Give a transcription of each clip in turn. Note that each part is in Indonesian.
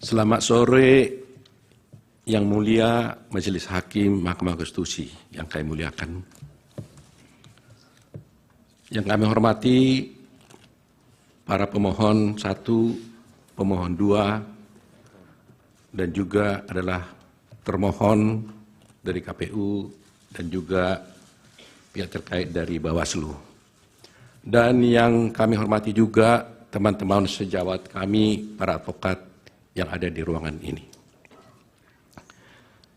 Selamat sore Yang Mulia Majelis Hakim Mahkamah Konstitusi yang kami muliakan. Yang kami hormati para pemohon 1, pemohon 2, dan juga adalah termohon dari KPU dan juga pihak terkait dari Bawaslu. Dan yang kami hormati juga teman-teman sejawat kami, para advokat yang ada di ruangan ini.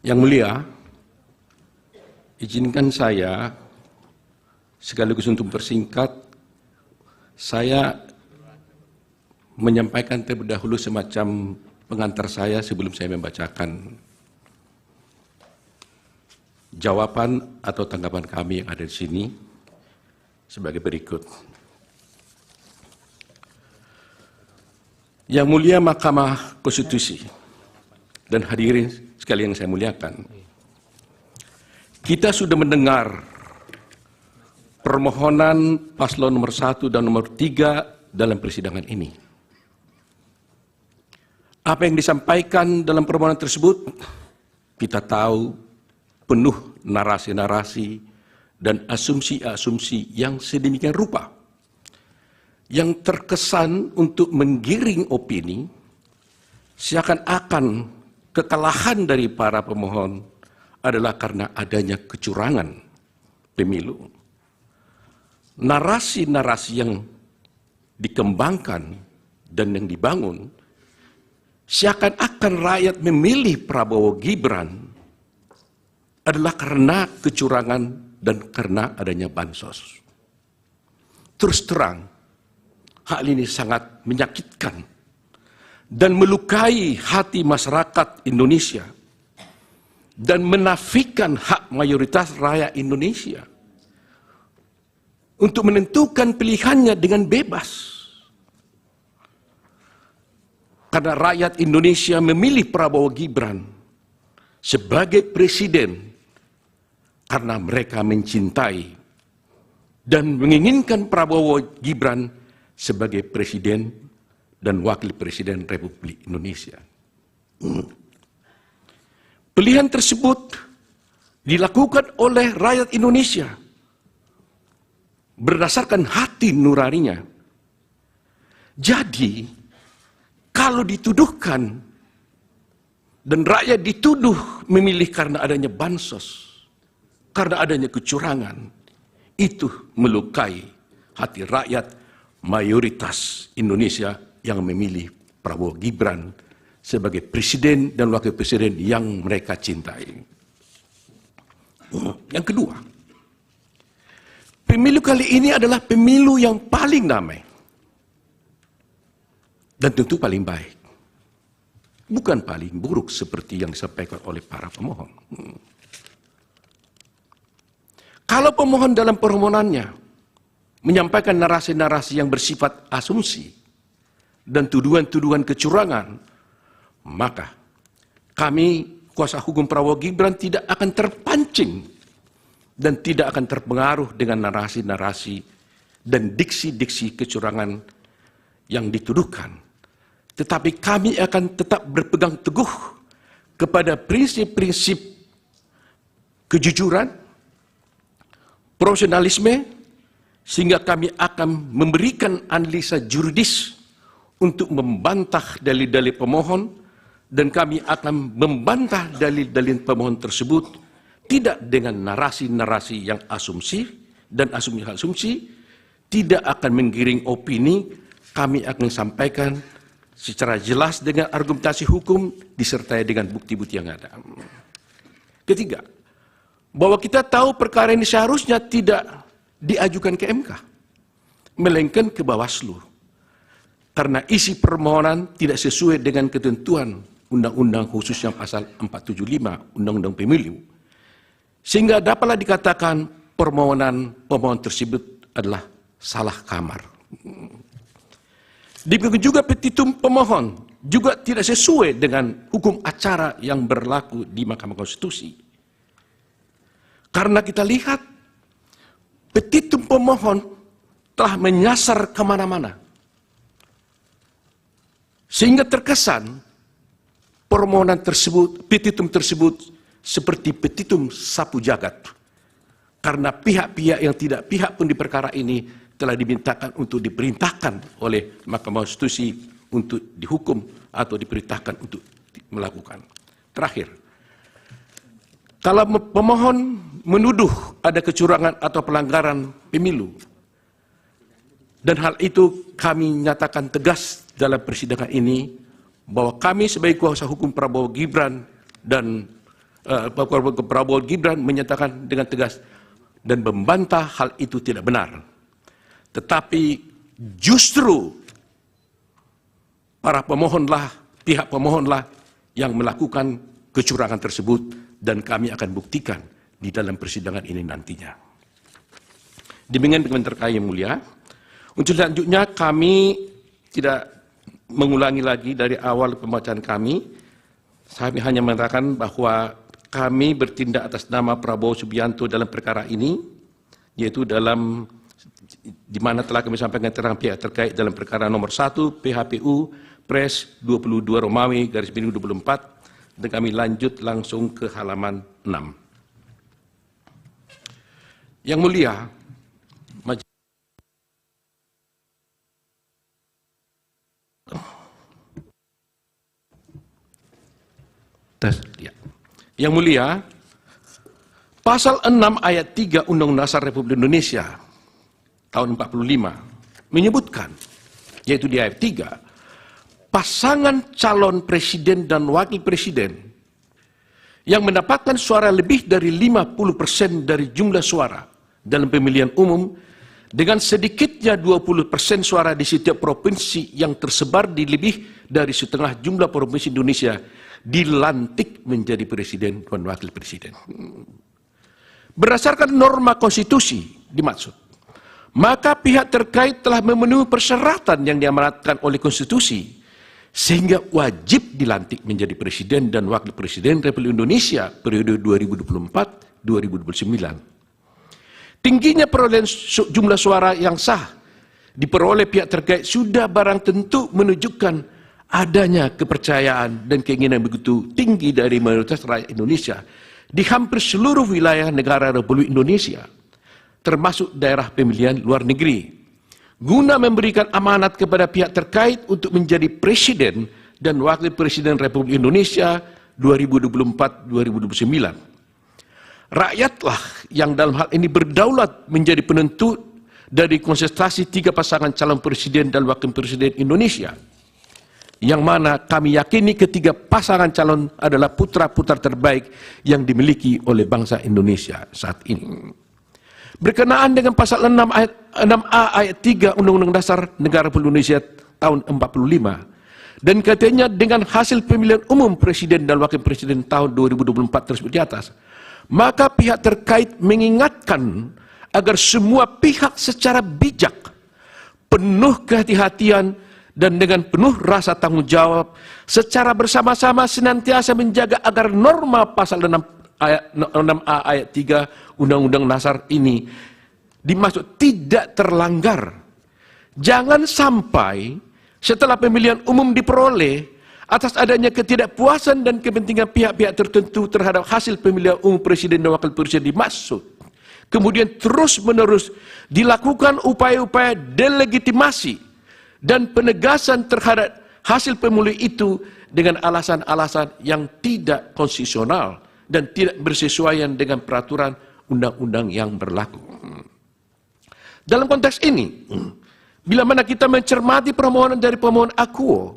Yang Mulia, izinkan saya sekaligus untuk mempersingkat, saya menyampaikan terlebih dahulu semacam pengantar saya sebelum saya membacakan jawaban atau tanggapan kami yang ada di sini sebagai berikut. Yang Mulia Mahkamah Konstitusi dan hadirin sekalian yang saya muliakan, kita sudah mendengar permohonan paslon nomor 1 dan nomor 3 dalam persidangan ini. Apa yang disampaikan dalam permohonan tersebut, kita tahu penuh narasi-narasi dan asumsi-asumsi yang sedemikian rupa, yang terkesan untuk menggiring opini, seakan-akan kekalahan dari para pemohon adalah karena adanya kecurangan pemilu. Narasi-narasi yang dikembangkan dan yang dibangun, seakan-akan rakyat memilih Prabowo Gibran adalah karena kecurangan dan karena adanya bansos. Terus terang, hal ini sangat menyakitkan dan melukai hati masyarakat Indonesia dan menafikan hak mayoritas rakyat Indonesia untuk menentukan pilihannya dengan bebas. Karena rakyat Indonesia memilih Prabowo Gibran sebagai presiden karena mereka mencintai dan menginginkan Prabowo Gibran sebagai presiden dan wakil presiden Republik Indonesia. Pilihan tersebut dilakukan oleh rakyat Indonesia berdasarkan hati nuraninya. Jadi, kalau dituduhkan dan rakyat dituduh memilih karena adanya bansos, karena adanya kecurangan, itu melukai hati rakyat mayoritas Indonesia yang memilih Prabowo Gibran sebagai presiden dan wakil presiden yang mereka cintai. Yang kedua, pemilu kali ini adalah pemilu yang paling damai dan tentu paling baik, bukan paling buruk seperti yang disampaikan oleh para pemohon. Kalau pemohon dalam permohonannya menyampaikan narasi-narasi yang bersifat asumsi dan tuduhan-tuduhan kecurangan, maka kami, kuasa hukum Prabowo Gibran, tidak akan terpancing dan tidak akan terpengaruh dengan narasi-narasi dan diksi-diksi kecurangan yang dituduhkan. Tetapi kami akan tetap berpegang teguh kepada prinsip-prinsip kejujuran, profesionalisme, sehingga kami akan memberikan analisa juridis untuk membantah dalil-dalil pemohon, dan kami akan membantah dalil-dalil pemohon tersebut tidak dengan narasi-narasi yang asumsi dan asumsi-asumsi, tidak akan menggiring opini. Kami akan sampaikan secara jelas dengan argumentasi hukum disertai dengan bukti-bukti yang ada. Ketiga, bahwa kita tahu perkara ini seharusnya tidak diajukan ke MK, melainkan ke Bawaslu. Karena isi permohonan tidak sesuai dengan ketentuan Undang-Undang khususnya pasal 475 Undang-Undang Pemilu, sehingga dapatlah dikatakan permohonan pemohon tersebut adalah salah kamar. Demikian juga petitum pemohon juga tidak sesuai dengan hukum acara yang berlaku di Mahkamah Konstitusi. Karena kita lihat petitum pemohon telah menyasar kemana-mana, sehingga terkesan permohonan tersebut, petitum tersebut seperti petitum sapu jagat. Karena pihak-pihak yang tidak pihak pun di perkara ini telah dimintakan untuk diperintahkan oleh Mahkamah Konstitusi untuk dihukum atau diperintahkan untuk melakukan. Terakhir, kalau pemohon menuduh ada kecurangan atau pelanggaran pemilu, dan hal itu kami nyatakan tegas dalam persidangan ini, bahwa kami sebagai kuasa hukum Prabowo Gibran dan Prabowo Gibran menyatakan dengan tegas dan membantah hal itu tidak benar. Tetapi justru para pemohonlah, pihak pemohonlah yang melakukan kecurangan tersebut, dan kami akan buktikan di dalam persidangan ini nantinya. Demikian terkait yang mulia. Untuk selanjutnya kami tidak mengulangi lagi dari awal pembacaan kami. Saya hanya mengatakan bahwa kami bertindak atas nama Prabowo Subianto dalam perkara ini, yaitu dalam di mana telah kami sampaikan keterangan pihak terkait dalam perkara nomor 1 PHPU Pres 22 Romawi / 24, dan kami lanjut langsung ke halaman 6. Yang mulia, Yang mulia, pasal 6 ayat 3 Undang-Undang Dasar Republik Indonesia tahun 45 menyebutkan, yaitu di ayat 3, pasangan calon presiden dan wakil presiden yang mendapatkan suara lebih dari 50% dari jumlah suara dalam pemilihan umum dengan sedikitnya 20% suara di setiap provinsi yang tersebar di lebih dari setengah jumlah provinsi Indonesia dilantik menjadi presiden dan wakil presiden. Berdasarkan norma konstitusi dimaksud, maka pihak terkait telah memenuhi persyaratan yang diamanatkan oleh konstitusi sehingga wajib dilantik menjadi presiden dan wakil presiden Republik Indonesia periode 2024-2029. Tingginya perolehan jumlah suara yang sah diperoleh pihak terkait sudah barang tentu menunjukkan adanya kepercayaan dan keinginan begitu tinggi dari mayoritas rakyat Indonesia di hampir seluruh wilayah negara Republik Indonesia, termasuk daerah pemilihan luar negeri, guna memberikan amanat kepada pihak terkait untuk menjadi presiden dan wakil presiden Republik Indonesia 2024-2029. Rakyatlah yang dalam hal ini berdaulat menjadi penentu dari konsentrasi 3 pasangan calon presiden dan wakil presiden Indonesia, yang mana kami yakini ketiga pasangan calon adalah putra-putra terbaik yang dimiliki oleh bangsa Indonesia saat ini. Berkenaan dengan pasal 6A ayat 3 Undang-Undang Dasar Negara Republik Indonesia tahun 45, dan katanya dengan hasil pemilihan umum presiden dan wakil presiden tahun 2024 tersebut di atas, maka pihak terkait mengingatkan agar semua pihak secara bijak, penuh kehati-hatian, dan dengan penuh rasa tanggung jawab secara bersama-sama senantiasa menjaga agar norma pasal 6A ayat 3 Undang-Undang Dasar ini dimaksud tidak terlanggar. Jangan sampai setelah pemilihan umum diperoleh atas adanya ketidakpuasan dan kepentingan pihak-pihak tertentu terhadap hasil pemilihan umum presiden dan wakil presiden dimaksud, kemudian terus-menerus dilakukan upaya-upaya delegitimasi dan penegasan terhadap hasil pemilu itu dengan alasan-alasan yang tidak konstitusional dan tidak bersesuaian dengan peraturan undang-undang yang berlaku. Dalam konteks ini, bila mana kita mencermati permohonan dari pemohon akuo,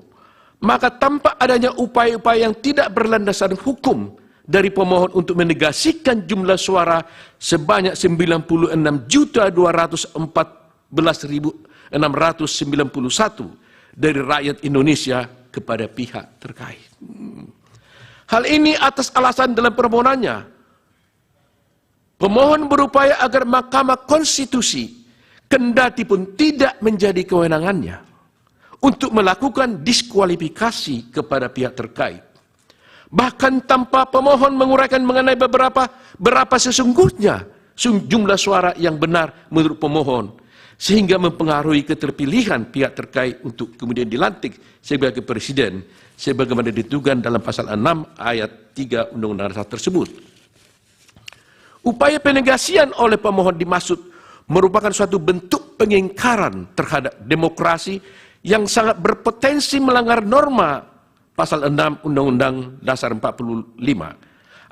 maka tampak adanya upaya-upaya yang tidak berlandaskan hukum dari pemohon untuk menegasikan jumlah suara sebanyak 96.214.691 dari rakyat Indonesia kepada pihak terkait. Hal ini atas alasan dalam permohonannya, pemohon berupaya agar Mahkamah Konstitusi kendati pun tidak menjadi kewenangannya untuk melakukan diskualifikasi kepada pihak terkait, bahkan tanpa pemohon menguraikan mengenai berapa sesungguhnya jumlah suara yang benar menurut pemohon, sehingga mempengaruhi keterpilihan pihak terkait untuk kemudian dilantik sebagai presiden sebagaimana ditentukan dalam pasal 6 ayat 3 Undang-Undang Dasar tersebut. Upaya penegasian oleh pemohon dimaksud merupakan suatu bentuk pengingkaran terhadap demokrasi yang sangat berpotensi melanggar norma pasal 6 Undang-Undang Dasar 45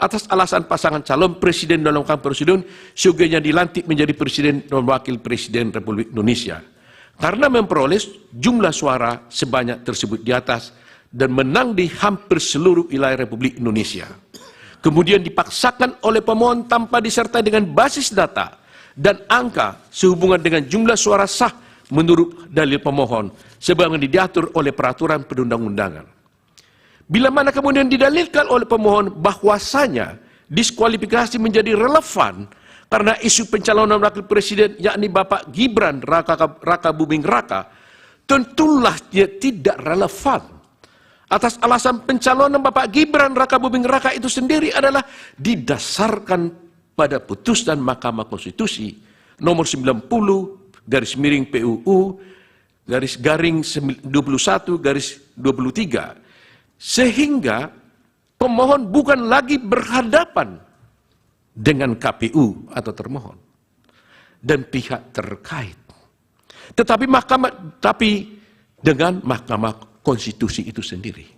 atas alasan pasangan calon presiden dan wakil presiden sugihnya dilantik menjadi presiden dan wakil presiden Republik Indonesia karena memperoleh jumlah suara sebanyak tersebut di atas dan menang di hampir seluruh wilayah Republik Indonesia. Kemudian dipaksakan oleh pemohon tanpa disertai dengan basis data dan angka sehubungan dengan jumlah suara sah menurut dalil pemohon sebagaimana diatur oleh peraturan perundang-undangan. Bila mana kemudian didalilkan oleh pemohon bahwasanya diskualifikasi menjadi relevan karena isu pencalonan wakil presiden yakni Bapak Gibran Raka Buming Raka, tentulah dia tidak relevan. Atas alasan pencalonan Bapak Gibran Raka Buming Raka itu sendiri adalah didasarkan pada putusan Mahkamah Konstitusi nomor 90 garis miring PUU garis garing 21 garis 23. Sehingga pemohon bukan lagi berhadapan dengan KPU atau termohon dan pihak terkait. Tetapi dengan Mahkamah Konstitusi itu sendiri.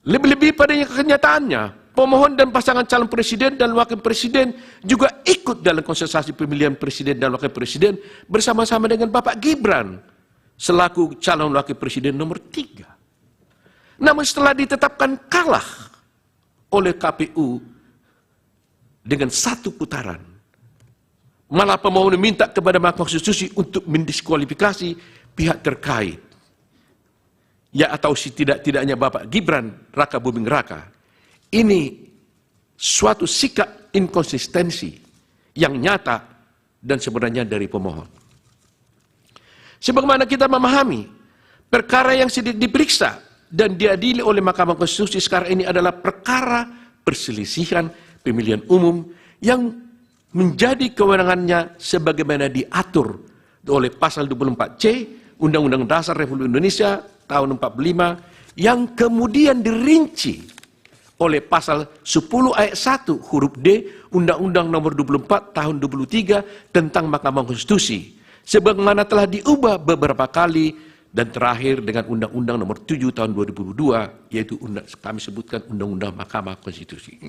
Lebih-lebih pada kenyataannya, pemohon dan pasangan calon presiden dan wakil presiden juga ikut dalam kontestasi pemilihan presiden dan wakil presiden bersama-sama dengan Bapak Gibran selaku calon wakil presiden nomor 3. Namun setelah ditetapkan kalah oleh KPU dengan 1 putaran, malah pemohon meminta kepada Mahkamah Konstitusi untuk mendiskualifikasi pihak terkait, ya atau tidak-tidaknya Bapak Gibran Raka Buming Raka. Ini suatu sikap inkonsistensi yang nyata dan sebenarnya dari pemohon. Sebagaimana kita memahami, perkara yang sedang diperiksa dan diadili oleh Mahkamah Konstitusi sekarang ini adalah perkara perselisihan pemilihan umum yang menjadi kewenangannya sebagaimana diatur oleh pasal 24C Undang-Undang Dasar Republik Indonesia tahun 45 yang kemudian dirinci oleh pasal 10 ayat 1 huruf D Undang-Undang nomor 24 tahun 23 tentang Mahkamah Konstitusi sebagaimana telah diubah beberapa kali dan terakhir dengan Undang-Undang nomor 7 tahun 2002, yaitu kami sebutkan Undang-Undang Mahkamah Konstitusi.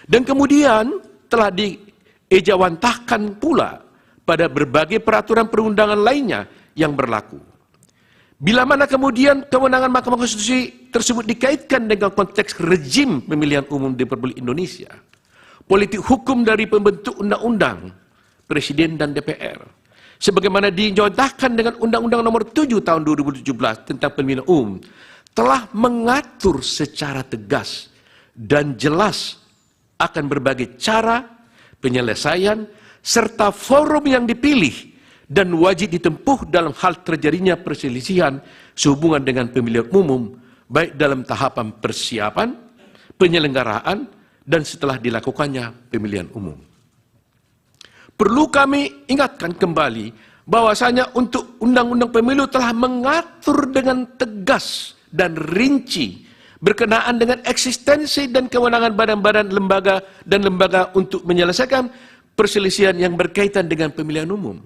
Dan kemudian telah diejawantahkan pula pada berbagai peraturan perundangan lainnya yang berlaku. Bila mana kemudian kewenangan Mahkamah Konstitusi tersebut dikaitkan dengan konteks rejim pemilihan umum di Republik Indonesia, politik hukum dari pembentuk undang-undang, Presiden dan DPR, sebagaimana dicontohkan dengan Undang-Undang nomor 7 tahun 2017 tentang pemilihan umum, telah mengatur secara tegas dan jelas akan berbagai cara, penyelesaian, serta forum yang dipilih dan wajib ditempuh dalam hal terjadinya perselisihan sehubungan dengan pemilihan umum, baik dalam tahapan persiapan, penyelenggaraan, dan setelah dilakukannya pemilihan umum. Perlu kami ingatkan kembali bahwasanya untuk Undang-Undang Pemilu telah mengatur dengan tegas dan rinci berkenaan dengan eksistensi dan kewenangan badan-badan lembaga dan lembaga untuk menyelesaikan perselisihan yang berkaitan dengan pemilihan umum.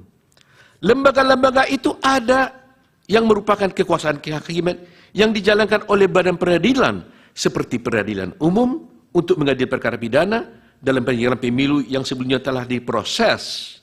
Lembaga-lembaga itu ada yang merupakan kekuasaan kehakiman yang dijalankan oleh badan peradilan seperti peradilan umum untuk mengadili perkara pidana dalam penyelenggaraan pemilu yang sebelumnya telah diproses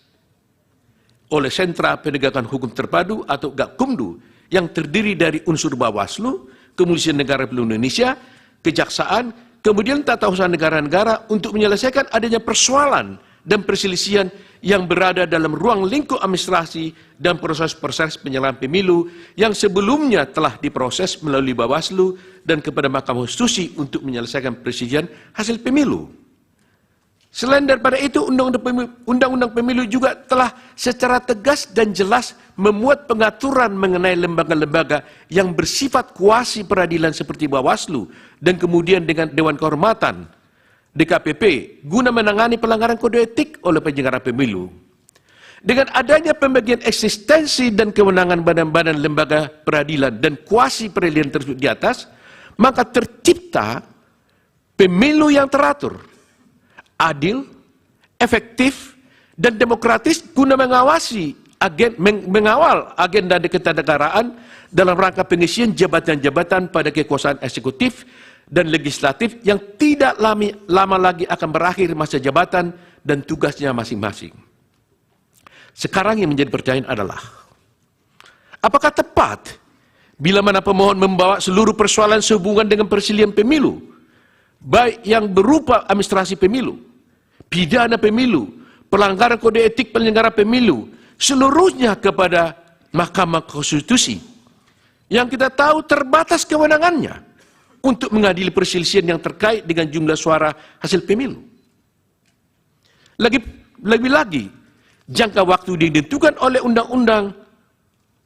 oleh Sentra Penegakan Hukum Terpadu atau Gakumdu yang terdiri dari unsur Bawaslu, Kepolisian Negara Republik Indonesia, Kejaksaan, kemudian tata usaha negara-negara untuk menyelesaikan adanya persoalan dan perselisihan yang berada dalam ruang lingkup administrasi dan proses-proses penyelenggaraan pemilu yang sebelumnya telah diproses melalui Bawaslu dan kepada Mahkamah Konstitusi untuk menyelesaikan perselisihan hasil pemilu. Selain daripada itu, Undang-Undang Pemilu juga telah secara tegas dan jelas memuat pengaturan mengenai lembaga-lembaga yang bersifat kuasi peradilan seperti Bawaslu dan kemudian dengan Dewan Kehormatan DKPP guna menangani pelanggaran kode etik oleh penyelenggara pemilu. Dengan adanya pembagian eksistensi dan kewenangan badan-badan lembaga peradilan dan kuasi peradilan tersebut di atas, maka tercipta pemilu yang teratur, adil, efektif, dan demokratis guna mengawal agenda ketatanegaraan dalam rangka pengisian jabatan-jabatan pada kekuasaan eksekutif dan legislatif yang tidak lama lagi akan berakhir masa jabatan dan tugasnya masing-masing. Sekarang yang menjadi pertanyaan adalah, apakah tepat bila mana pemohon membawa seluruh persoalan sehubungan dengan persilihan pemilu, baik yang berupa administrasi pemilu, pidana pemilu, pelanggaran kode etik penyelenggara pemilu, seluruhnya kepada Mahkamah Konstitusi, yang kita tahu terbatas kewenangannya untuk mengadili perselisihan yang terkait dengan jumlah suara hasil pemilu. Lebih-lagi, jangka waktu ditentukan oleh undang-undang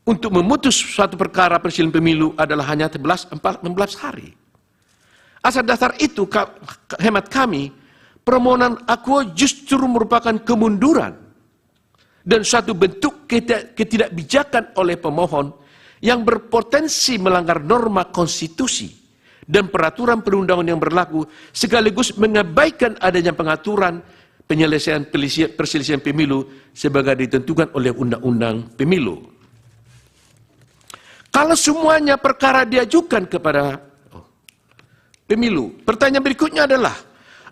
untuk memutus suatu perkara perselisihan pemilu adalah hanya 16 hari. Asal dasar itu, hemat kami, permohonan akuo justru merupakan kemunduran dan suatu bentuk ketidakbijakan oleh pemohon yang berpotensi melanggar norma konstitusi dan peraturan perundangan yang berlaku, sekaligus mengabaikan adanya pengaturan penyelesaian perselisihan pemilu sebagai ditentukan oleh undang-undang pemilu. Kalau semuanya perkara diajukan kepada pemilu, pertanyaan berikutnya adalah,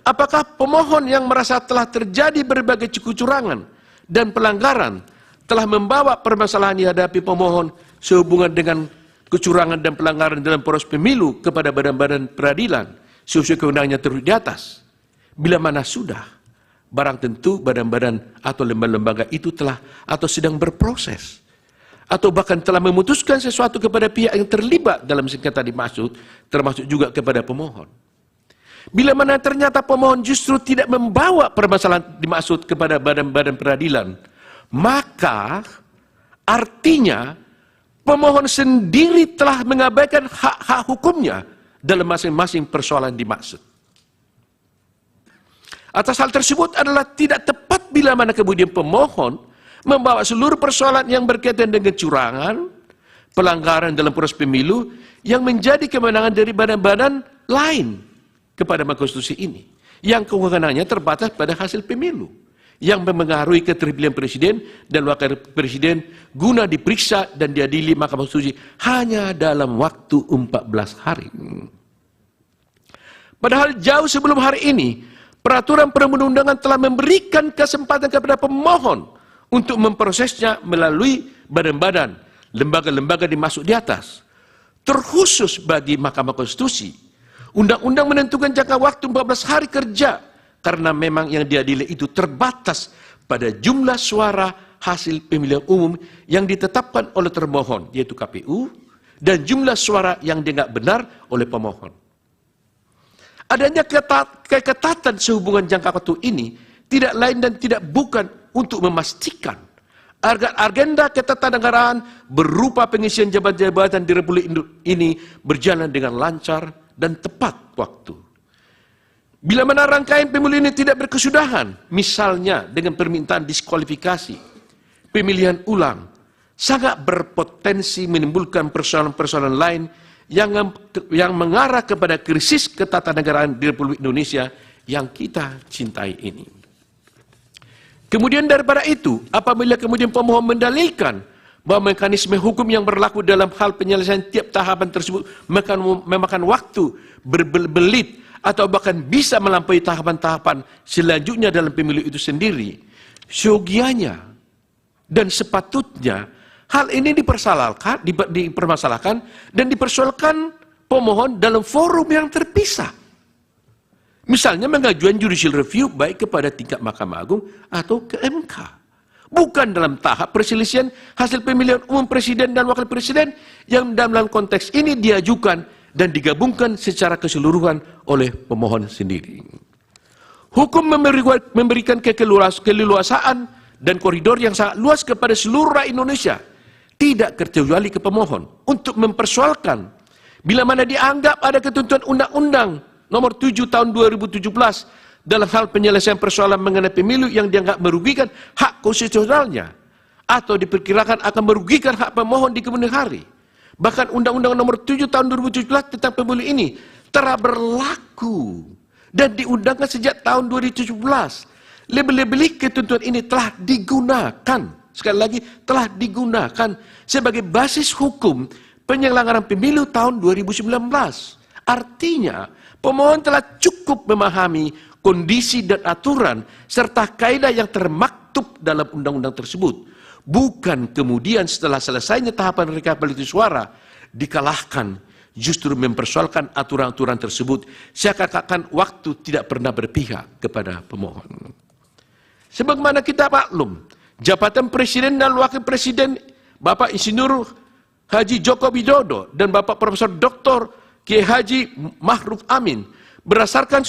apakah pemohon yang merasa telah terjadi berbagai kecurangan dan pelanggaran telah membawa permasalahan yang dihadapi pemohon sehubungan dengan kecurangan dan pelanggaran dalam proses pemilu kepada badan-badan peradilan sesuai kewenangannya terus di atas? Bila mana sudah, barang tentu badan-badan atau lembaga-lembaga itu telah atau sedang berproses, atau bahkan telah memutuskan sesuatu kepada pihak yang terlibat dalam sengketa dimaksud, termasuk juga kepada pemohon. Bila mana ternyata pemohon justru tidak membawa permasalahan dimaksud kepada badan-badan peradilan, maka artinya pemohon sendiri telah mengabaikan hak-hak hukumnya dalam masing-masing persoalan dimaksud. Atas hal tersebut adalah tidak tepat bila mana kemudian pemohon membawa seluruh persoalan yang berkaitan dengan kecurangan, pelanggaran dalam proses pemilu yang menjadi kewenangan dari badan-badan lain kepada Mahkamah Konstitusi ini, yang kewenangannya terbatas pada hasil pemilu, yang mempengaruhi keterpilihan presiden dan wakil presiden guna diperiksa dan diadili Mahkamah Konstitusi hanya dalam waktu 14 hari. Padahal jauh sebelum hari ini, peraturan perundang-undangan telah memberikan kesempatan kepada pemohon untuk memprosesnya melalui badan-badan, lembaga-lembaga dimaksud di atas. Terkhusus bagi Mahkamah Konstitusi, undang-undang menentukan jangka waktu 14 hari kerja karena memang yang diadili itu terbatas pada jumlah suara hasil pemilihan umum yang ditetapkan oleh termohon, yaitu KPU, dan jumlah suara yang dianggap benar oleh pemohon. Adanya keketatan sehubungan jangka waktu ini tidak lain dan tidak bukan untuk memastikan agar agenda ketatanegaraan berupa pengisian jabatan-jabatan di Republik ini berjalan dengan lancar dan tepat waktu. Bila mana rangkaian pemilu ini tidak berkesudahan, misalnya dengan permintaan diskualifikasi, pemilihan ulang, sangat berpotensi menimbulkan persoalan-persoalan lain yang mengarah kepada krisis ketatanegaraan di Republik Indonesia yang kita cintai ini. Kemudian daripada itu, apabila kemudian pemohon mendalilkan bahwa mekanisme hukum yang berlaku dalam hal penyelesaian tiap tahapan tersebut memakan waktu berbelit atau bahkan bisa melampaui tahapan-tahapan selanjutnya dalam pemilu itu sendiri, seyogianya dan sepatutnya hal ini dipermasalahkan dan dipersoalkan pemohon dalam forum yang terpisah. Misalnya mengajukan judicial review baik kepada tingkat Mahkamah Agung atau ke MK. Bukan dalam tahap perselisihan hasil pemilihan umum presiden dan wakil presiden yang dalam konteks ini diajukan dan digabungkan secara keseluruhan oleh pemohon sendiri. Hukum memberikan keleluasaan dan koridor yang sangat luas kepada seluruh rakyat Indonesia, tidak terkecuali ke pemohon, untuk mempersoalkan bila mana dianggap ada ketentuan Undang-Undang Nomor 7 Tahun 2017 dalam hal penyelesaian persoalan mengenai pemilu yang dianggap merugikan hak konstitusionalnya atau diperkirakan akan merugikan hak pemohon di kemudian hari. Bahkan Undang-Undang Nomor 7 Tahun 2017 tentang pemilu ini telah berlaku dan diundangkan sejak tahun 2017. Lebih-lebih ketentuan ini telah digunakan, sekali lagi telah digunakan sebagai basis hukum penyelenggaraan pemilu tahun 2019. Artinya, pemohon telah cukup memahami kondisi dan aturan serta kaidah yang termaktub dalam undang-undang tersebut. Bukan kemudian setelah selesainya tahapan rekapitulasi suara dikalahkan, justru mempersoalkan aturan-aturan tersebut seakan-akan waktu tidak pernah berpihak kepada pemohon. Sebagaimana kita maklum, jabatan Presiden dan Wakil Presiden Bapak Insinyur Haji Joko Widodo dan Bapak Profesor Dr. Kiai Haji Ma'ruf Amin berdasarkan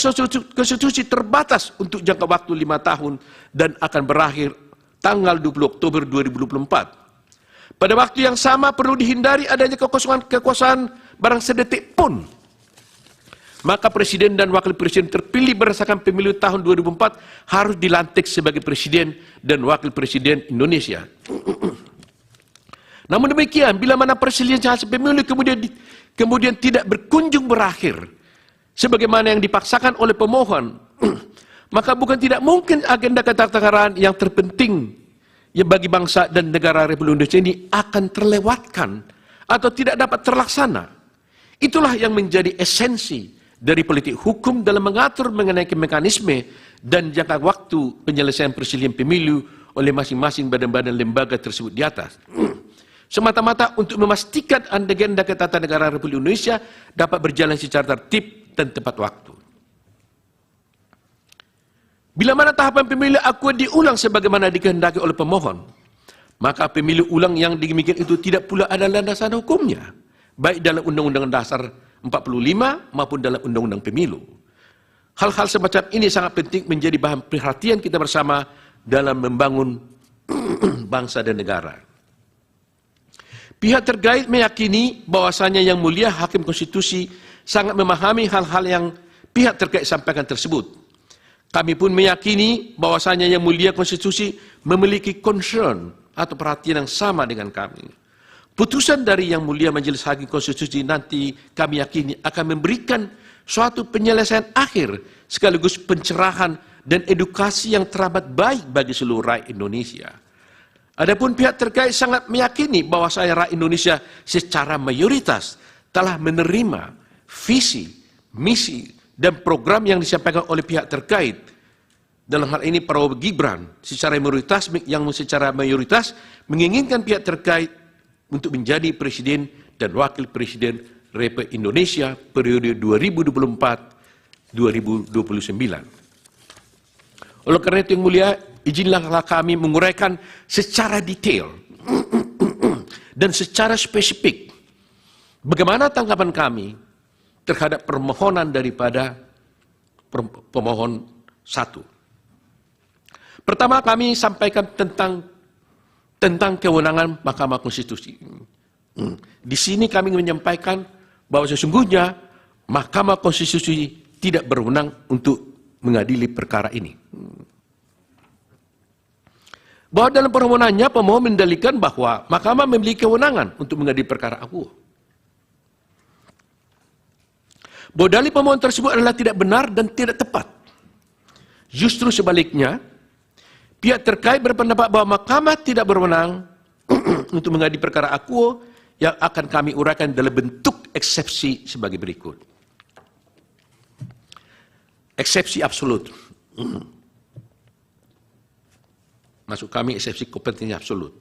konstitusi terbatas untuk jangka waktu 5 tahun dan akan berakhir tanggal 20 Oktober 2024. Pada waktu yang sama perlu dihindari adanya kekosongan barang sedetik pun. Maka Presiden dan Wakil Presiden terpilih berdasarkan pemilu tahun 2004 harus dilantik sebagai Presiden dan Wakil Presiden Indonesia. Namun demikian, bila mana perselisihan hasil pemilu kemudian tidak berkunjung berakhir, sebagaimana yang dipaksakan oleh pemohon, maka bukan tidak mungkin agenda ketatanegaraan yang terpenting yang bagi bangsa dan negara Republik Indonesia ini akan terlewatkan atau tidak dapat terlaksana. Itulah yang menjadi esensi dari politik hukum dalam mengatur mengenai mekanisme dan jangka waktu penyelesaian perselisihan pemilu oleh masing-masing badan-badan lembaga tersebut di atas. Semata-mata untuk memastikan agenda ketatanegaraan Republik Indonesia dapat berjalan secara tertib dan tepat waktu. Bila mana tahapan pemilu akuo diulang sebagaimana dikehendaki oleh pemohon, maka pemilu ulang yang demikian itu tidak pula ada landasan hukumnya, baik dalam Undang-Undang Dasar 45 maupun dalam Undang-Undang Pemilu. Hal-hal semacam ini sangat penting menjadi bahan perhatian kita bersama dalam membangun bangsa dan negara. Pihak terkait meyakini bahwasanya Yang Mulia Hakim Konstitusi sangat memahami hal-hal yang pihak terkait sampaikan tersebut. Kami pun meyakini bahwasanya Yang Mulia Konstitusi memiliki concern atau perhatian yang sama dengan kami. Putusan dari Yang Mulia Majelis Hakim Konstitusi nanti kami yakini akan memberikan suatu penyelesaian akhir sekaligus pencerahan dan edukasi yang teramat baik bagi seluruh rakyat Indonesia. Adapun pihak terkait sangat meyakini bahwasanya rakyat Indonesia secara mayoritas telah menerima visi, misi, dan program yang disampaikan oleh pihak terkait. Dalam hal ini Prabowo Gibran secara mayoritas menginginkan pihak terkait untuk menjadi Presiden dan Wakil Presiden Republik Indonesia periode 2024-2029. Oleh karena itu Yang Mulia, izinlah kami menguraikan secara detail dan secara spesifik bagaimana tanggapan kami terhadap permohonan daripada pemohon 1. Pertama, kami sampaikan tentang kewenangan Mahkamah Konstitusi. Di sini kami menyampaikan bahwa sesungguhnya Mahkamah Konstitusi tidak berwenang untuk mengadili perkara ini. Bahwa dalam permohonannya pemohon mendalilkan bahwa Mahkamah memiliki kewenangan untuk mengadili perkara akuo. Bahwa dalil pemohon tersebut adalah tidak benar dan tidak tepat. Justru sebaliknya, pihak terkait berpendapat bahwa Mahkamah tidak berwenang untuk mengadili perkara akuo yang akan kami uraikan dalam bentuk eksepsi sebagai berikut. Eksepsi absolut. Maksud kami eksepsi kompetensi absolut.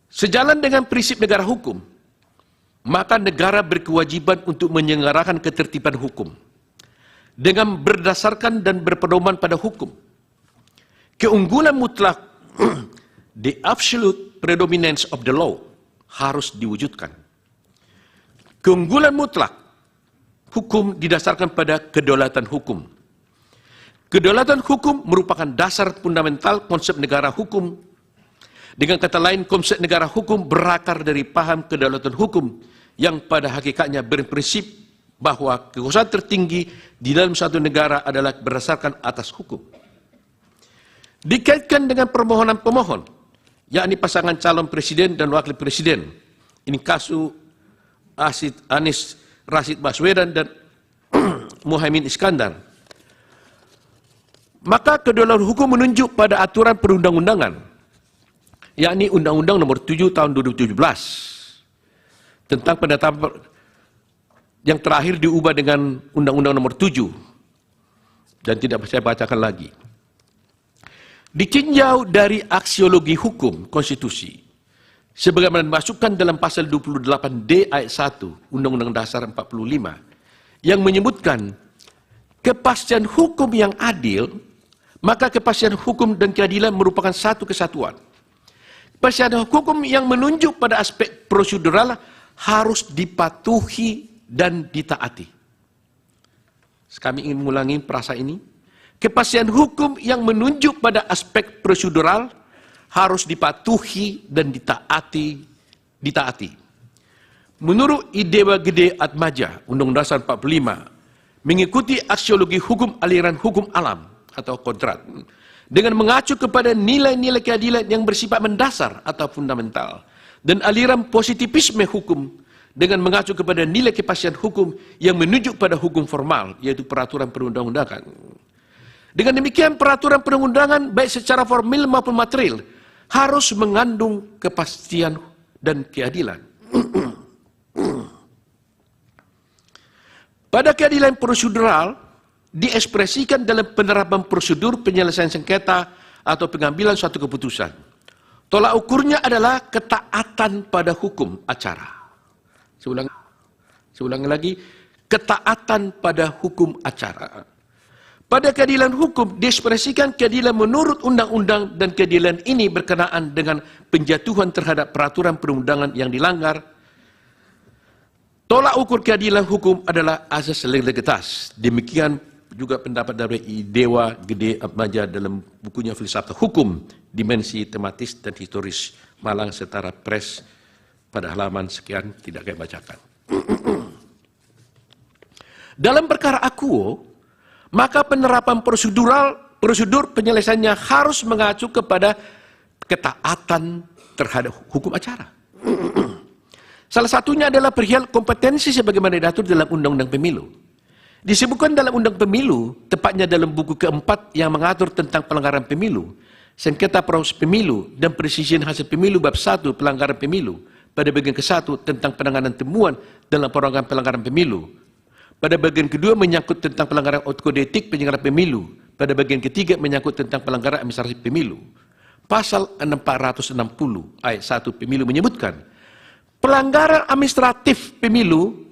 Sejalan dengan prinsip negara hukum, maka negara berkewajiban untuk menyelenggarakan ketertiban hukum dengan berdasarkan dan berpedoman pada hukum. Keunggulan mutlak, the absolute predominance of the law, harus diwujudkan. Keunggulan mutlak hukum didasarkan pada kedaulatan hukum. Kedaulatan hukum merupakan dasar fundamental konsep negara hukum. Dengan kata lain, konsep negara hukum berakar dari paham kedaulatan hukum yang pada hakikatnya berprinsip bahwa kekuasaan tertinggi di dalam suatu negara adalah berdasarkan atas hukum. Dikaitkan dengan permohonan pemohon, yakni pasangan calon presiden dan wakil presiden. Ini kasus Anies Rashid Baswedan dan Muhaimin Iskandar. Maka kedaulatan hukum menunjuk pada aturan perundang-undangan, yakni Undang-Undang Nomor 7 Tahun 2017 tentang penetapan yang terakhir diubah dengan Undang-Undang Nomor 7 dan tidak saya bacakan lagi. Ditinjau dari aksiologi hukum konstitusi, sebagaimana dimasukkan dalam pasal 28D ayat 1 Undang-Undang Dasar 45 yang menyebutkan kepastian hukum yang adil, maka kepastian hukum dan keadilan merupakan satu kesatuan. Kepastian hukum yang menunjuk pada aspek prosedural harus dipatuhi dan ditaati. Kami ingin mengulangi frasa ini. Kepastian hukum yang menunjuk pada aspek prosedural harus dipatuhi dan ditaati. Menurut Idewa Gede Atmaja, Undang-Undang Dasar 45, mengikuti aksiologi hukum aliran hukum alam atau kodrat, dengan mengacu kepada nilai-nilai keadilan yang bersifat mendasar atau fundamental, dan aliran positivisme hukum dengan mengacu kepada nilai kepastian hukum yang menunjuk pada hukum formal, yaitu peraturan perundang-undangan. Dengan demikian, peraturan perundang-undangan baik secara formil maupun material harus mengandung kepastian dan keadilan. Pada keadilan prosedural diekspresikan dalam penerapan prosedur penyelesaian sengketa atau pengambilan suatu keputusan. Tolak ukurnya adalah ketaatan pada hukum acara. Saya ulangi lagi, ketaatan pada hukum acara. Pada keadilan hukum diekspresikan keadilan menurut undang-undang dan keadilan ini berkenaan dengan penjatuhan terhadap peraturan perundangan yang dilanggar. Tolak ukur keadilan hukum adalah asas legalitas. Demikian juga pendapat dari Idewa Gede Atmaja dalam bukunya Filsafat Hukum, Dimensi Tematis dan Historis, Malang Setara Press, pada halaman sekian, tidak saya bacakan. Dalam perkara akuo, maka penerapan prosedur penyelesaiannya harus mengacu kepada ketaatan terhadap hukum acara. Salah satunya adalah perihal kompetensi sebagaimana diatur dalam Undang-Undang Pemilu. Disebutkan dalam Undang Pemilu, tepatnya dalam buku keempat yang mengatur tentang pelanggaran pemilu, sengketa proses pemilu, dan persisian hasil pemilu bab 1 pelanggaran pemilu, pada bagian ke-1 tentang penanganan temuan dalam pelanggaran pemilu. Pada bagian kedua menyangkut tentang pelanggaran kode etik penyelenggara pemilu. Pada bagian ketiga menyangkut tentang pelanggaran administrasi pemilu. Pasal 460 ayat 1 pemilu menyebutkan, pelanggaran administratif pemilu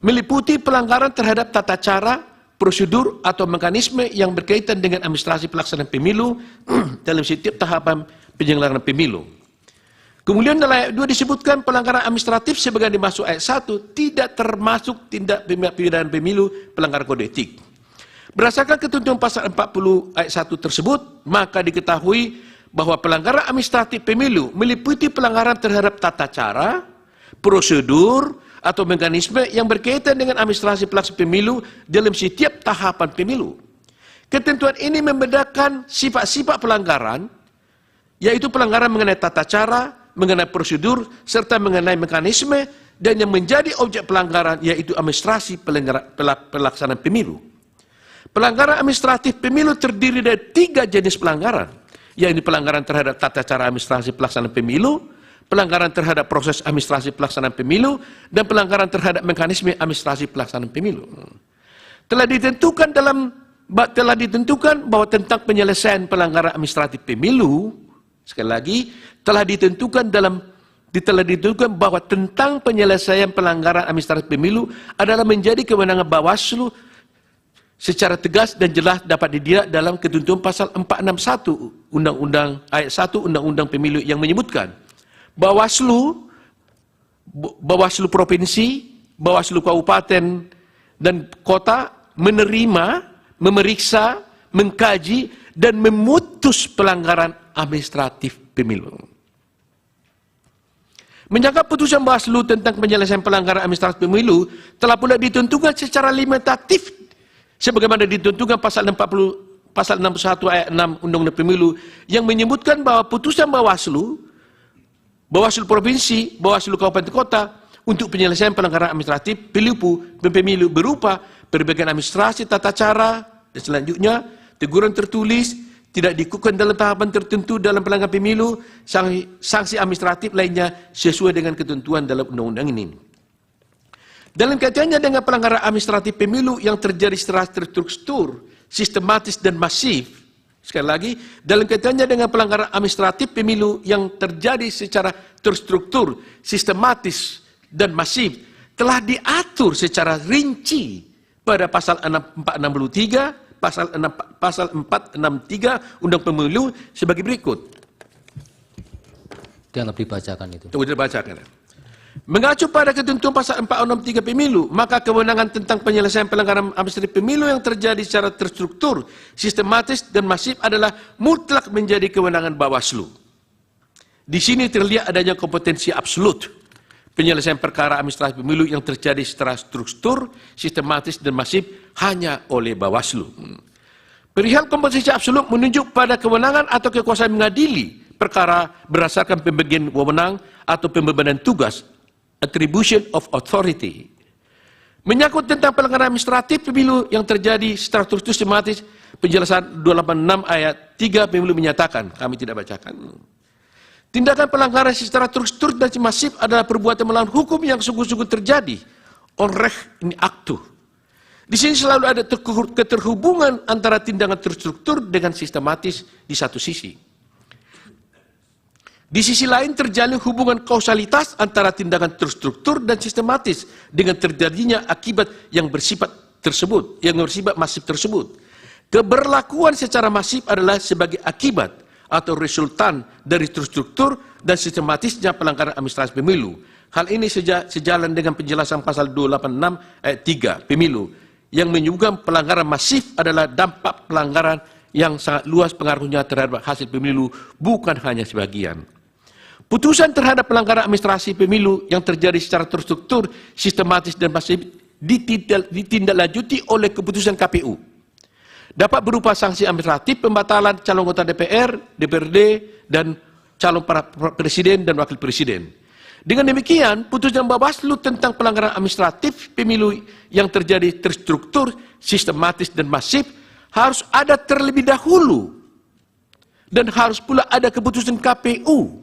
meliputi pelanggaran terhadap tata cara, prosedur, atau mekanisme yang berkaitan dengan administrasi pelaksanaan pemilu dalam setiap tahapan penyelenggaraan pemilu. Kemudian dalam ayat 2 disebutkan pelanggaran administratif sebagai dimaksud ayat 1 tidak termasuk tindak pidana pemilu pelanggaran kode etik. Berdasarkan ketentuan pasal 40 ayat 1 tersebut, maka diketahui bahwa pelanggaran administratif pemilu meliputi pelanggaran terhadap tata cara, prosedur, atau mekanisme yang berkaitan dengan administrasi pelaksanaan pemilu dalam setiap tahapan pemilu. Ketentuan ini membedakan sifat-sifat pelanggaran, yaitu pelanggaran mengenai tata cara, mengenai prosedur, serta mengenai mekanisme, dan yang menjadi objek pelanggaran yaitu administrasi pelaksanaan pemilu. Pelanggaran administratif pemilu terdiri dari 3 jenis pelanggaran, yaitu pelanggaran terhadap tata cara administrasi pelaksanaan pemilu, pelanggaran terhadap proses administrasi pelaksanaan pemilu, dan pelanggaran terhadap mekanisme administrasi pelaksanaan pemilu. Telah ditentukan bahwa tentang penyelesaian pelanggaran administratif pemilu, sekali lagi, telah ditentukan bahwa tentang penyelesaian pelanggaran administratif pemilu adalah menjadi kewenangan Bawaslu secara tegas dan jelas dapat dilihat dalam ketentuan pasal 461 Undang-Undang ayat 1 Undang-Undang Pemilu yang menyebutkan Bawaslu provinsi, Bawaslu kabupaten dan kota menerima, memeriksa, mengkaji dan memutus pelanggaran administratif pemilu. Menyangka putusan Bawaslu tentang penyelesaian pelanggaran administratif pemilu telah pula ditentukan secara limitatif sebagaimana ditentukan pasal 61 ayat 6 Undang-Undang Pemilu yang menyebutkan bahwa putusan Bawaslu Provinsi, Bawaslu Kabupaten Kota untuk penyelesaian pelanggaran administratif pemilu berupa perbaikan administrasi tata cara dan selanjutnya teguran tertulis, tidak diikutkan dalam tahapan tertentu dalam pelanggaran pemilu, sanksi administratif lainnya sesuai dengan ketentuan dalam undang-undang ini. Dalam kaitannya dengan pelanggaran administratif pemilu yang terjadi secara terstruktur, sistematis dan masif, sekali lagi, dalam kaitannya dengan pelanggaran administratif pemilu yang terjadi secara terstruktur, sistematis dan masif, telah diatur secara rinci pada pasal 463, pasal 463 Undang Pemilu sebagai berikut. Dianggap dibacakan itu. Tunggu dibacakan. Mengacu pada ketentuan pasal 463 Pemilu, maka kewenangan tentang penyelesaian pelanggaran administratif pemilu yang terjadi secara terstruktur, sistematis dan masif adalah mutlak menjadi kewenangan Bawaslu. Di sini terlihat adanya kompetensi absolut penyelesaian perkara administratif pemilu yang terjadi secara struktur, sistematis dan masif hanya oleh Bawaslu. Perihal kompetensi absolut menunjuk pada kewenangan atau kekuasaan mengadili perkara berdasarkan pembagian wewenang atau pembebanan tugas, attribution of authority. Menyangkut tentang pelanggaran administratif pemilu yang terjadi secara struktur sistematis, penjelasan 286 ayat 3 pemilu menyatakan, kami tidak bacakan. Tindakan pelanggaran secara terstruktur dan masif adalah perbuatan melawan hukum yang sungguh-sungguh terjadi. Onrecht in actu. Di sini selalu ada keterhubungan antara tindakan terstruktur dengan sistematis di satu sisi. Di sisi lain terjalin hubungan kausalitas antara tindakan terstruktur dan sistematis dengan terjadinya akibat yang bersifat masif tersebut. Keberlakuan secara masif adalah sebagai akibat atau resultan dari terstruktur dan sistematisnya pelanggaran administrasi pemilu. Hal ini sejalan dengan penjelasan pasal 286 ayat 3 pemilu yang menyebutkan pelanggaran masif adalah dampak pelanggaran yang sangat luas pengaruhnya terhadap hasil pemilu, bukan hanya sebagian. Putusan terhadap pelanggaran administrasi pemilu yang terjadi secara terstruktur, sistematis dan masif ditindaklanjuti oleh keputusan KPU. Dapat berupa sanksi administratif, pembatalan calon anggota DPR, DPRD, dan calon para presiden dan wakil presiden. Dengan demikian, putusan Bawaslu tentang pelanggaran administratif pemilu yang terjadi terstruktur, sistematis dan masif harus ada terlebih dahulu. Dan harus pula ada keputusan KPU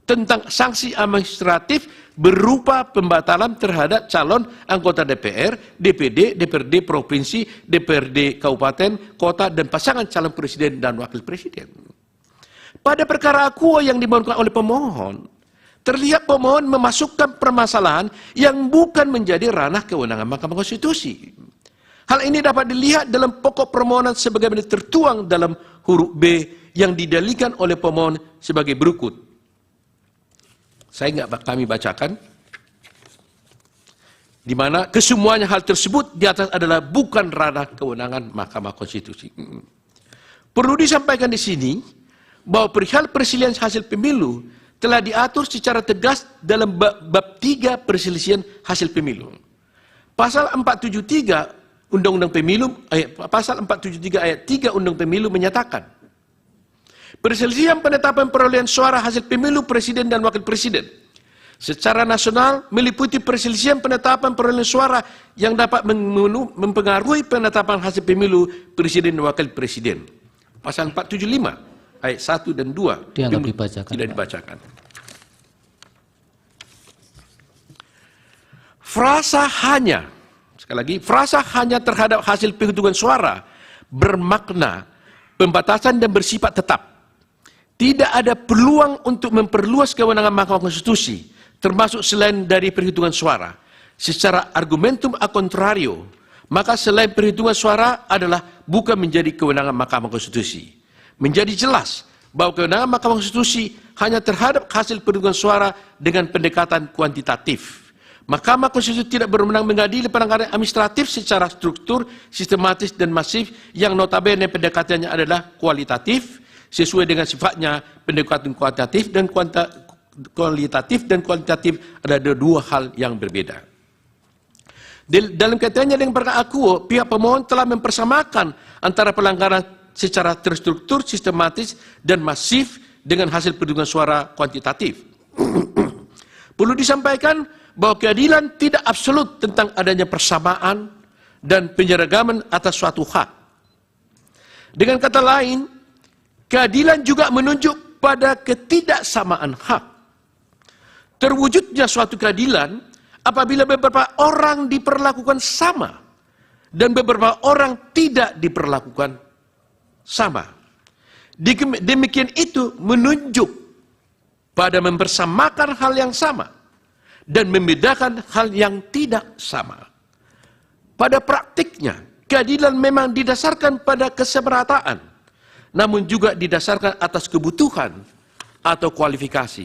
tentang sanksi administratif berupa pembatalan terhadap calon anggota DPR, DPD, DPRD provinsi, DPRD kabupaten, kota, dan pasangan calon presiden dan wakil presiden. Pada perkara akuo yang dimohonkan oleh pemohon, terlihat pemohon memasukkan permasalahan yang bukan menjadi ranah kewenangan Mahkamah Konstitusi. Hal ini dapat dilihat dalam pokok permohonan sebagaimana tertuang dalam huruf B yang didalilkan oleh pemohon sebagai berikut. Kami bacakan, di mana kesemuanya hal tersebut di atas adalah bukan ranah kewenangan Mahkamah Konstitusi. Perlu disampaikan di sini bahwa perihal perselisihan hasil pemilu telah diatur secara tegas dalam bab 3 perselisihan hasil pemilu. Pasal 473 Undang-Undang Pemilu, pasal 473 ayat 3 Undang-Undang Pemilu menyatakan, perselisihan penetapan perolehan suara hasil pemilu presiden dan wakil presiden secara nasional meliputi perselisihan penetapan perolehan suara yang dapat mempengaruhi penetapan hasil pemilu presiden dan wakil presiden. Pasal 475 ayat 1 dan 2 dianggap dibacakan. Tidak dibacakan. Frasa hanya, sekali lagi, frasa hanya terhadap hasil penghitungan suara bermakna pembatasan dan bersifat tetap. Tidak ada peluang untuk memperluas kewenangan Mahkamah Konstitusi, termasuk selain dari perhitungan suara. Secara argumentum a contrario, maka selain perhitungan suara adalah bukan menjadi kewenangan Mahkamah Konstitusi. Menjadi jelas bahwa kewenangan Mahkamah Konstitusi hanya terhadap hasil perhitungan suara dengan pendekatan kuantitatif. Mahkamah Konstitusi tidak berwenang mengadili pelanggaran administratif secara struktur, sistematis dan masif yang notabene pendekatannya adalah kualitatif, sesuai dengan sifatnya pendekatan kuantitatif kualitatif dan kuantitatif adalah dua hal yang berbeda. Dalam kaitannya dengan perkara akuo, pihak pemohon telah mempersamakan antara pelanggaran secara terstruktur, sistematis, dan masif dengan hasil perhitungan suara kuantitatif. Perlu disampaikan bahwa keadilan tidak absolut tentang adanya persamaan dan penyeragaman atas suatu hak. Dengan kata lain, keadilan juga menunjuk pada ketidaksamaan hak. Terwujudnya suatu keadilan apabila beberapa orang diperlakukan sama dan beberapa orang tidak diperlakukan sama. Demikian itu menunjuk pada mempersamakan hal yang sama dan membedakan hal yang tidak sama. Pada praktiknya, keadilan memang didasarkan pada kesemerataan, namun juga didasarkan atas kebutuhan atau kualifikasi.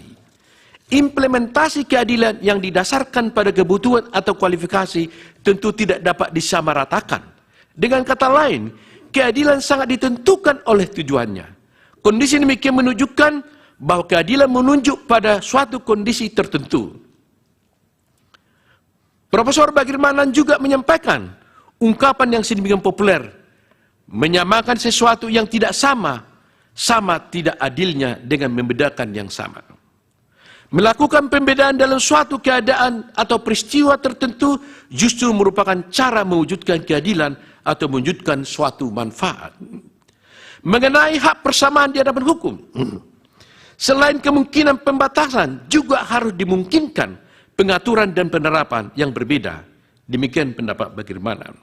Implementasi keadilan yang didasarkan pada kebutuhan atau kualifikasi tentu tidak dapat disamaratakan. Dengan kata lain, keadilan sangat ditentukan oleh tujuannya. Kondisi demikian menunjukkan bahwa keadilan menunjuk pada suatu kondisi tertentu. Profesor Bagirmanan juga menyampaikan ungkapan yang sedemikian populer, menyamakan sesuatu yang tidak sama, sama tidak adilnya dengan membedakan yang sama. Melakukan pembedaan dalam suatu keadaan atau peristiwa tertentu justru merupakan cara mewujudkan keadilan atau mewujudkan suatu manfaat. Mengenai hak persamaan di hadapan hukum, selain kemungkinan pembatasan, juga harus dimungkinkan pengaturan dan penerapan yang berbeda. Demikian pendapat Bagirmanan.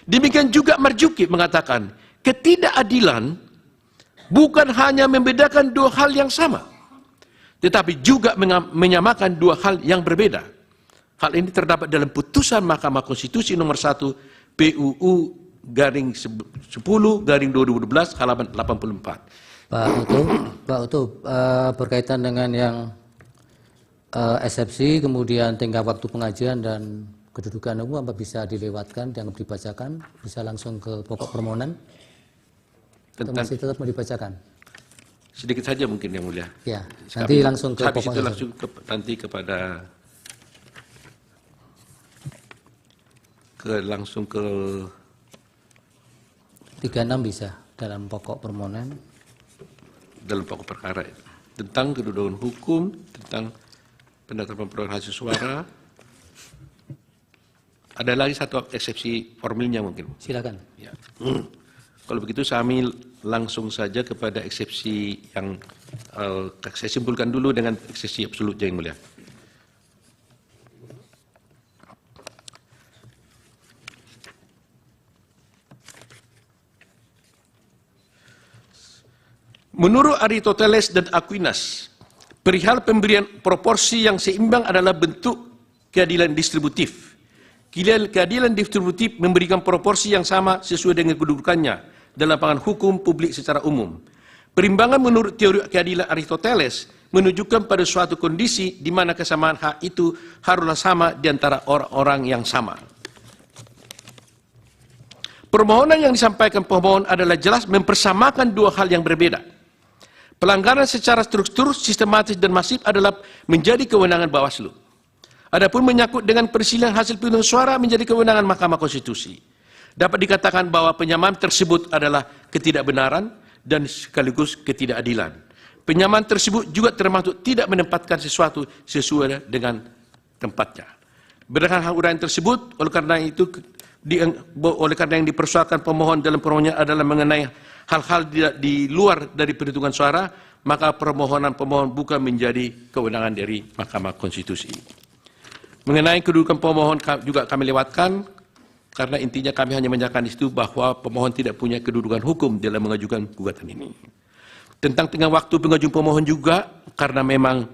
Demikian juga Marzuki mengatakan, ketidakadilan bukan hanya membedakan dua hal yang sama, tetapi juga menyamakan dua hal yang berbeda. Hal ini terdapat dalam putusan Mahkamah Konstitusi nomor 1 PUU garing 10/2012 halaman 84. Pak Utuh, berkaitan dengan yang eksepsi, kemudian tingkat waktu pengajuan dan kedudukan umum, apa bisa dilewatkan, dianggap dibacakan, bisa langsung ke pokok permohonan? Atau masih tetap mau dibacakan? Sedikit saja mungkin yang mulia. Ya, nanti langsung ke habis pokok. Itu langsung nanti kepada langsung ke 36 bisa dalam pokok permohonan. Dalam pokok perkara itu. Tentang kedudukan hukum, tentang penetapan perolehan hasil suara. Ada lagi satu eksepsi formilnya mungkin. Silakan. Ya. Kalau begitu kami langsung saja kepada eksepsi yang saya simpulkan dulu dengan eksepsi absolut yang mulia. Menurut Aristoteles dan Aquinas, perihal pemberian proporsi yang seimbang adalah bentuk keadilan distributif. Keadilan distributif memberikan proporsi yang sama sesuai dengan kedudukannya dalam pandangan hukum publik secara umum. Perimbangan menurut teori keadilan Aristoteles menunjukkan pada suatu kondisi di mana kesamaan hak itu haruslah sama di antara orang-orang yang sama. Permohonan yang disampaikan pemohon adalah jelas mempersamakan dua hal yang berbeda. Pelanggaran secara struktur, sistematis, dan masif adalah menjadi kewenangan Bawaslu. Adapun menyangkut dengan persilihan hasil penghitungan suara menjadi kewenangan Mahkamah Konstitusi. Dapat dikatakan bahwa penyamaan tersebut adalah ketidakbenaran dan sekaligus ketidakadilan. Penyamaan tersebut juga termasuk tidak menempatkan sesuatu sesuai dengan tempatnya. Berdasarkan uraian tersebut, oleh karena yang dipersoalkan pemohon dalam permohonannya adalah mengenai hal-hal di luar dari perhitungan suara, maka permohonan pemohon bukan menjadi kewenangan dari Mahkamah Konstitusi. Mengenai kedudukan pemohon juga kami lewatkan, karena intinya kami hanya menyatakan di situ bahwa pemohon tidak punya kedudukan hukum dalam mengajukan gugatan ini. Tentang tengah waktu pengajuan pemohon juga, karena memang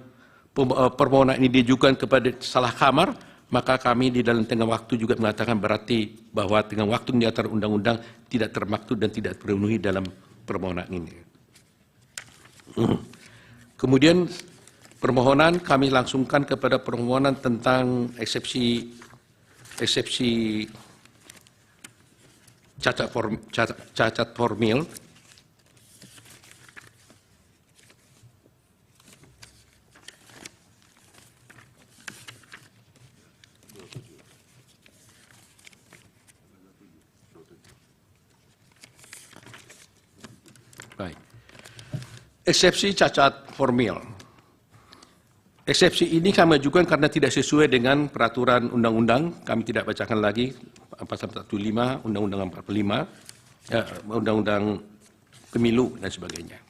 permohonan ini diajukan kepada salah kamar, maka kami di dalam tengah waktu juga mengatakan berarti bahwa tengah waktu yang diatur undang-undang tidak termaktub dan tidak terpenuhi dalam permohonan ini. Kemudian permohonan kami langsungkan kepada permohonan tentang eksepsi cacat formil. Eksepsi cacat formil. Eksepsi ini kami ajukan karena tidak sesuai dengan peraturan undang-undang. Kami tidak bacakan lagi pasal 45, Undang-Undang 45, Undang-Undang Pemilu dan sebagainya.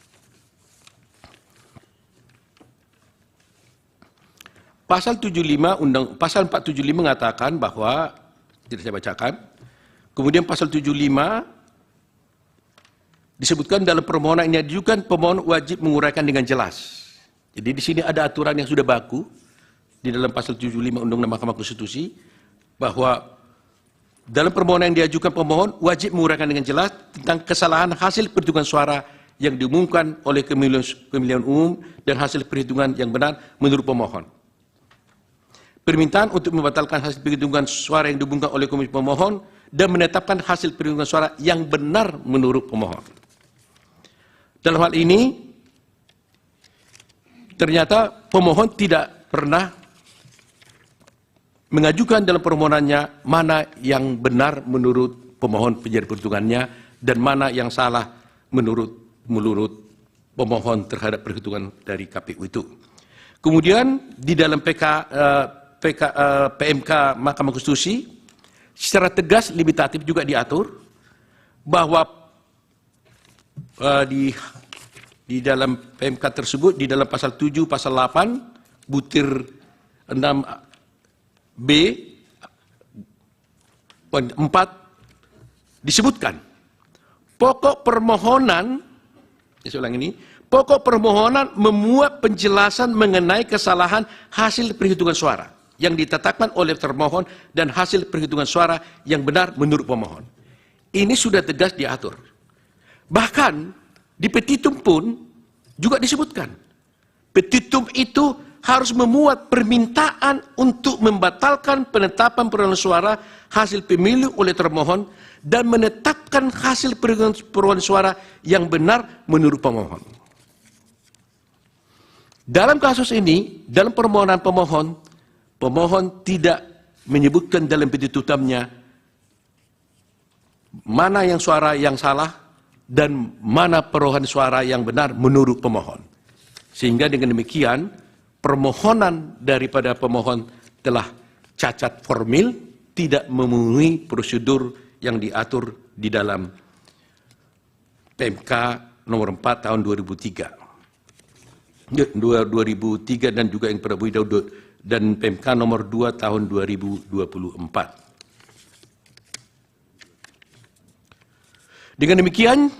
Pasal 75 pasal 475 mengatakan bahwa tidak saya bacakan. Kemudian pasal 75 disebutkan dalam permohonan yang diajukan pemohon wajib menguraikan dengan jelas. Jadi di sini ada aturan yang sudah baku di dalam pasal 75 Undang-Undang Mahkamah Konstitusi bahwa dalam permohonan yang diajukan pemohon wajib menguraikan dengan jelas tentang kesalahan hasil perhitungan suara yang diumumkan oleh pemilihan umum dan hasil perhitungan yang benar menurut pemohon. Permintaan untuk membatalkan hasil perhitungan suara yang diumumkan oleh komisi pemohon dan menetapkan hasil perhitungan suara yang benar menurut pemohon. Dalam hal ini, ternyata pemohon tidak pernah mengajukan dalam permohonannya mana yang benar menurut pemohon penjadi perhitungannya dan mana yang salah menurut pemohon terhadap perhitungan dari KPU itu. Kemudian di dalam PMK Mahkamah Konstitusi secara tegas limitatif juga diatur bahwa di dalam PMK tersebut, di dalam pasal 7, pasal 8, butir 6B, poin 4, disebutkan pokok permohonan, saya ulang ini, pokok permohonan memuat penjelasan mengenai kesalahan hasil perhitungan suara yang ditetapkan oleh termohon dan hasil perhitungan suara yang benar menurut pemohon. Ini sudah tegas diatur. Bahkan di petitum pun juga disebutkan. Petitum itu harus memuat permintaan untuk membatalkan penetapan perolehan suara hasil pemilu oleh termohon dan menetapkan hasil perolehan suara yang benar menurut pemohon. Dalam kasus ini, dalam permohonan pemohon tidak menyebutkan dalam petitumnya mana yang suara yang salah dan mana perolehan suara yang benar menurut pemohon. Sehingga dengan demikian permohonan daripada pemohon telah cacat formil, tidak memenuhi prosedur yang diatur di dalam PMK nomor 4 tahun 2003 dan juga yang Prabu Daud dan PMK nomor 2 tahun 2024. Dengan demikian,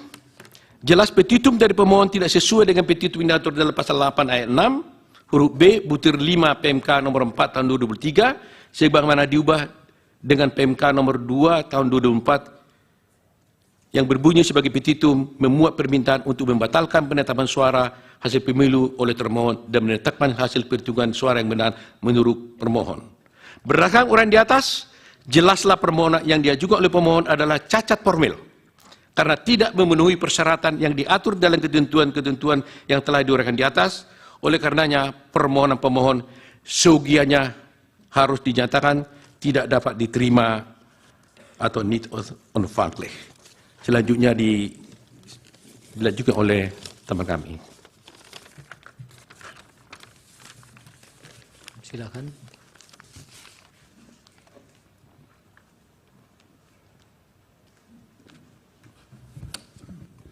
jelas petitum dari pemohon tidak sesuai dengan petitum yang diatur dalam pasal 8 ayat 6, huruf B, butir 5 PMK nomor 4 tahun 2023, sebagaimana diubah dengan PMK nomor 2 tahun 2024, yang berbunyi sebagai petitum memuat permintaan untuk membatalkan penetapan suara hasil pemilu oleh termohon dan menetapkan hasil perhitungan suara yang benar menurut termohon. Berdasarkan uraian di atas, jelaslah permohonan yang diajukan oleh pemohon adalah cacat formil karena tidak memenuhi persyaratan yang diatur dalam ketentuan-ketentuan yang telah diuraikan di atas. Oleh karenanya, permohonan pemohon seyogianya harus dinyatakan tidak dapat diterima atau need on fact. Selanjutnya dilanjutkan oleh teman kami. Silakan.